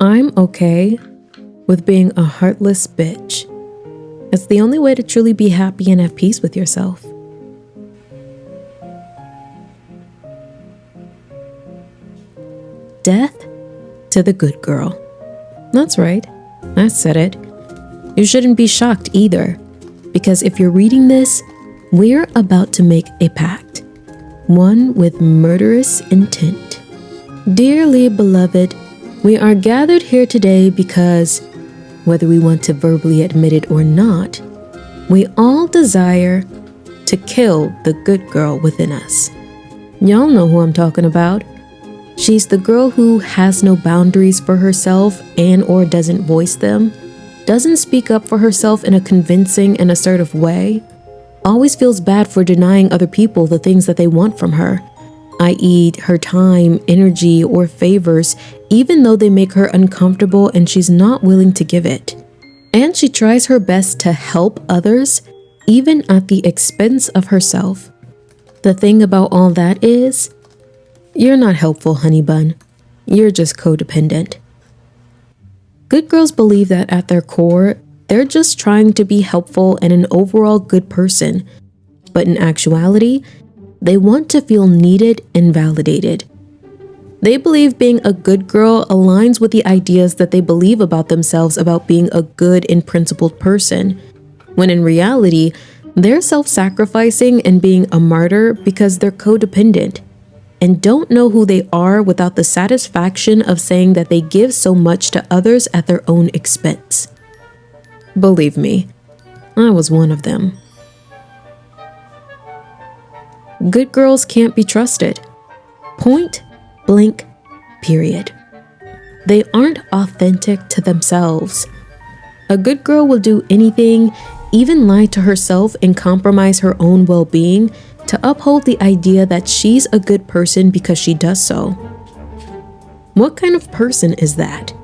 I'm okay with being a heartless bitch. It's the only way to truly be happy and have peace with yourself. Death to the good girl. That's right, I said it. You shouldn't be shocked either, because if you're reading this, we're about to make a pact, one with murderous intent. Dearly beloved, we are gathered here today because, whether we want to verbally admit it or not, we all desire to kill the good girl within us. Y'all know who I'm talking about. She's the girl who has no boundaries for herself and or doesn't voice them, doesn't speak up for herself in a convincing and assertive way, always feels bad for denying other people the things that they want from her, i.e. her time, energy, or favors, even though they make her uncomfortable and she's not willing to give it. And she tries her best to help others, even at the expense of herself. The thing about all that is, you're not helpful, honey bun. You're just codependent. Good girls believe that at their core, they're just trying to be helpful and an overall good person. But in actuality, they want to feel needed and validated. They believe being a good girl aligns with the ideas that they believe about themselves about being a good and principled person, when in reality, they're self-sacrificing and being a martyr because they're codependent and don't know who they are without the satisfaction of saying that they give so much to others at their own expense. Believe me, I was one of them. Good girls can't be trusted. Point blank, period. They aren't authentic to themselves. A good girl will do anything, even lie to herself and compromise her own well-being to uphold the idea that she's a good person because she does so. What kind of person is that?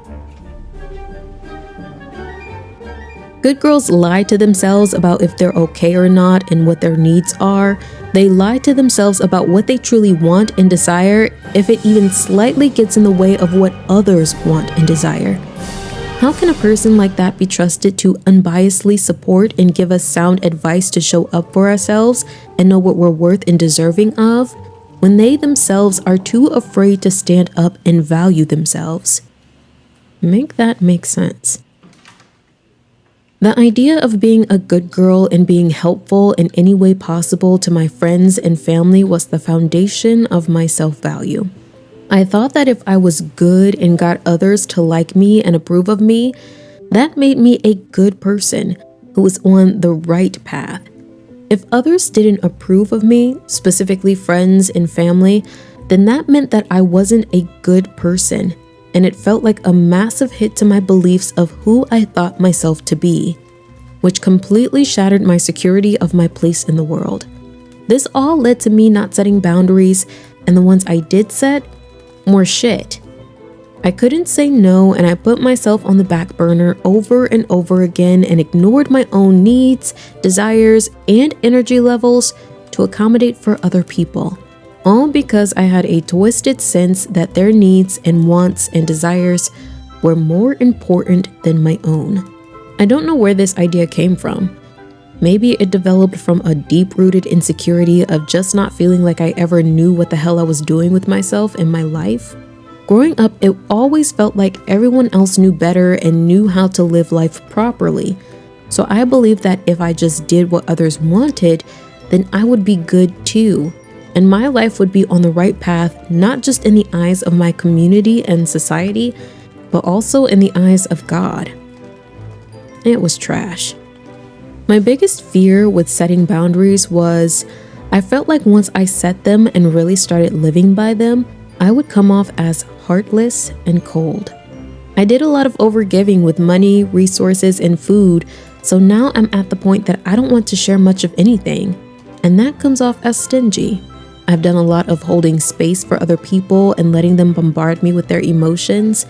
Good girls lie to themselves about if they're okay or not and what their needs are. They lie to themselves about what they truly want and desire if it even slightly gets in the way of what others want and desire. How can a person like that be trusted to unbiasedly support and give us sound advice to show up for ourselves and know what we're worth and deserving of, when they themselves are too afraid to stand up and value themselves? Make that make sense. The idea of being a good girl and being helpful in any way possible to my friends and family was the foundation of my self-value. I thought that if I was good and got others to like me and approve of me, that made me a good person who was on the right path. If others didn't approve of me, specifically friends and family, then that meant that I wasn't a good person, and it felt like a massive hit to my beliefs of who I thought myself to be, which completely shattered my security of my place in the world. This all led to me not setting boundaries, and the ones I did set, more shit. I couldn't say no, and I put myself on the back burner over and over again and ignored my own needs, desires, and energy levels to accommodate for other people. All because I had a twisted sense that their needs and wants and desires were more important than my own. I don't know where this idea came from. Maybe it developed from a deep-rooted insecurity of just not feeling like I ever knew what the hell I was doing with myself in my life. Growing up, it always felt like everyone else knew better and knew how to live life properly. So I believed that if I just did what others wanted, then I would be good too. And my life would be on the right path, not just in the eyes of my community and society, but also in the eyes of God. It was trash. My biggest fear with setting boundaries was I felt like once I set them and really started living by them, I would come off as heartless and cold. I did a lot of overgiving with money, resources, and food, so now I'm at the point that I don't want to share much of anything, and that comes off as stingy. I've done a lot of holding space for other people and letting them bombard me with their emotions,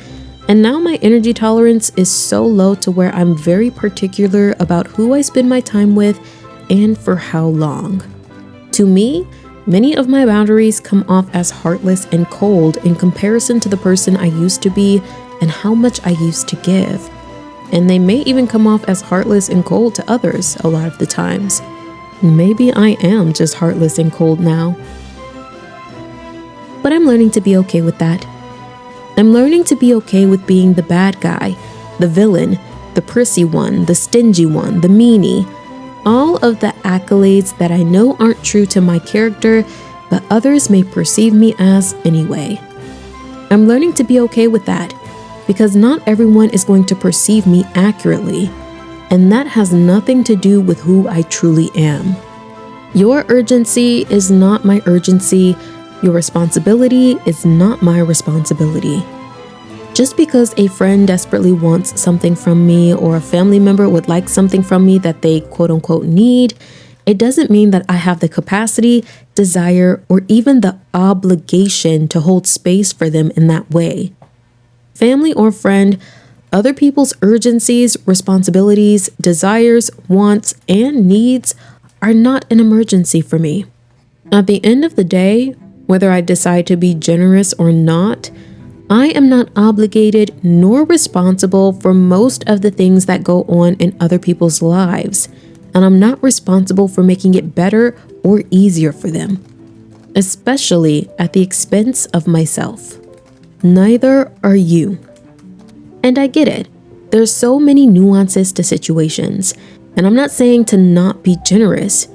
and now my energy tolerance is so low to where I'm very particular about who I spend my time with and for how long. To me, many of my boundaries come off as heartless and cold in comparison to the person I used to be and how much I used to give. And they may even come off as heartless and cold to others a lot of the times. Maybe I am just heartless and cold now. But I'm learning to be okay with that. I'm learning to be okay with being the bad guy, the villain, the prissy one, the stingy one, the meanie. All of the accolades that I know aren't true to my character, but others may perceive me as anyway. I'm learning to be okay with that, because not everyone is going to perceive me accurately, and that has nothing to do with who I truly am. Your urgency is not my urgency. Your responsibility is not my responsibility. Just because a friend desperately wants something from me or a family member would like something from me that they quote unquote need, it doesn't mean that I have the capacity, desire, or even the obligation to hold space for them in that way. Family or friend, other people's urgencies, responsibilities, desires, wants, and needs are not an emergency for me. At the end of the day, whether I decide to be generous or not, I am not obligated nor responsible for most of the things that go on in other people's lives, and I'm not responsible for making it better or easier for them, especially at the expense of myself. Neither are you. And I get it. There's so many nuances to situations, and I'm not saying to not be generous,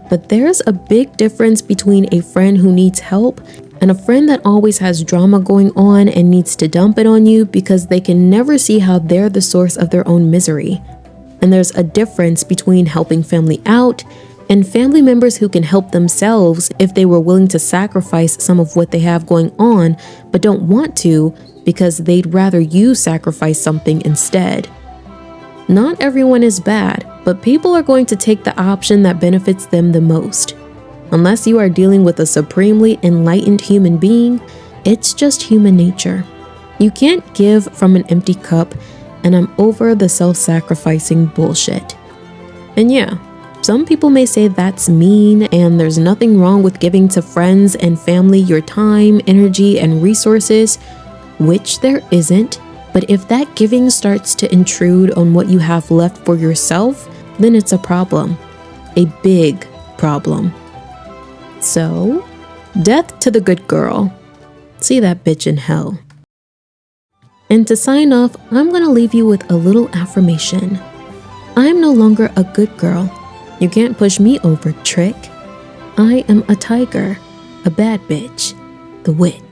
but there's a big difference between a friend who needs help and a friend that always has drama going on and needs to dump it on you because they can never see how they're the source of their own misery. And there's a difference between helping family out and family members who can help themselves if they were willing to sacrifice some of what they have going on but don't want to because they'd rather you sacrifice something instead. Not everyone is bad, but people are going to take the option that benefits them the most. Unless you are dealing with a supremely enlightened human being, it's just human nature. You can't give from an empty cup, and I'm over the self-sacrificing bullshit. And yeah, some people may say that's mean, and there's nothing wrong with giving to friends and family your time, energy, and resources, which there isn't. But if that giving starts to intrude on what you have left for yourself, then it's a problem. A big problem. So, death to the good girl. See that bitch in hell. And to sign off, I'm gonna leave you with a little affirmation. I'm no longer a good girl. You can't push me over, trick. I am a tiger, a bad bitch, the witch.